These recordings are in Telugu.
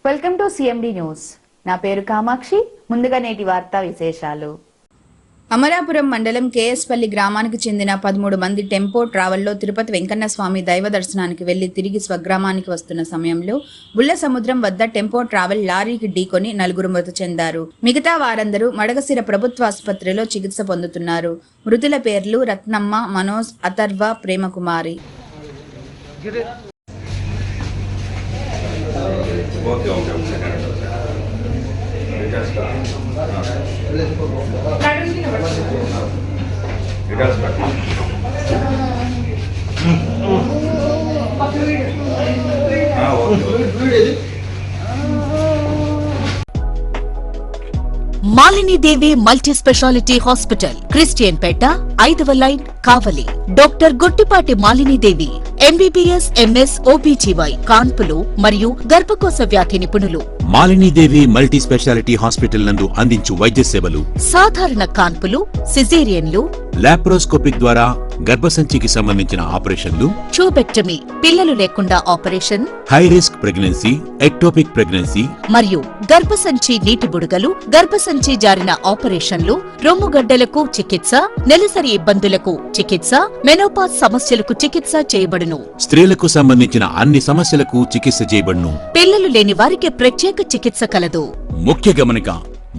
Welcome to CMD news. నా పేరు కామాక్షి. ముందుగా నేటి వార్తా విశేషాలు. అమరాపురం మండలం కేఎస్పల్లి గ్రామానికి చెందిన 13 మంది టెంపో ట్రావెల్లో తిరుపతి వెంకన్న స్వామి దైవ దర్శనానికి వెళ్లి తిరిగి స్వగ్రామానికి వస్తున్న సమయంలో బుల్ల సముద్రం వద్ద టెంపో ట్రావెల్ లారీకి ఢీకొని 4 మృతి చెందారు. మిగతా వారందరూ మడగసిర ప్రభుత్వ ఆసుపత్రిలో చికిత్స పొందుతున్నారు. మృతుల పేర్లు రత్నమ్మ, మనోజ్, అథర్వ, ప్రేమకుమారి. మాలిని దేవి మల్టీ స్పెషాలిటీ హాస్పిటల్, క్రిస్టియన్ పేట, 5వ లైన్, కావలి. డాక్టర్ గుట్టిపాటి మాలిని దేవి ఎంబీబీఎస్, ఎంఎస్, ఓబీజీవై, కాన్పులు మరియు గర్భకోశ వ్యాధి నిపుణులు. మాలినీదేవి మల్టీ స్పెషాలిటీ హాస్పిటల్ నందు అందించు వైద్య సేవలు: సాధారణ కాన్పులు, సిజేరియన్లు, లాప్రోస్కోపిక్ ద్వారా గర్భసంచికి సంబంధించిన ఆపరేషన్లు, ట్యూబెక్టమీ, పిల్లలు లేకుండా operation, high risk pregnancy, ectopic pregnancy మరియు గర్భసంచి నీటి బుడగలు, గర్భసంచి జారిన ఆపరేషన్లు, రొమ్ముగడ్డలకు చికిత్స, నెలసరి ఇబ్బందులకు చికిత్స, మెనోపాజ్ సమస్యలకు చికిత్స చేయబడును. స్త్రీలకు సంబంధించిన అన్ని సమస్యలకు చికిత్స చేయబడును. పిల్లలు లేని వారికి ప్రత్యేక చికిత్స కలదు. ముఖ్య గమనిక: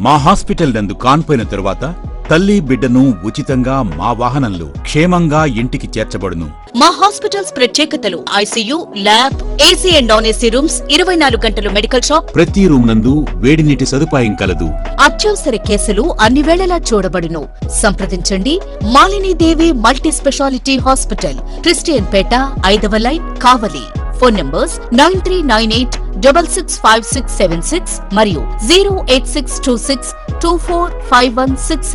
మా హాస్పిటల్ నందు కాన్పోయిన తరువాత తల్లి బిడ్డను ఉచితంగా మా వాహనంలో క్షేమంగా ఇంటికి చేర్చబడును. మా హాస్పిటల్స్ ప్రత్యేకతలు: ICU, lab, AC and non AC rooms, 24 గంటలు మెడికల్ షాప్, ప్రతి రూమ్ నందు వేడి నీటి సదుపాయం కలదు. అత్యవసర కేసులు అన్ని వేళలా చూడబడును. సంప్రదించండి. మాలిని దేవి మల్టీ స్పెషాలిటీ హాస్పిటల్, క్రిస్టియన్ పేట, 5వ లైన్, కావలి. ఫోన్ నంబర్స్ 9398665676 మరియు 08626245166.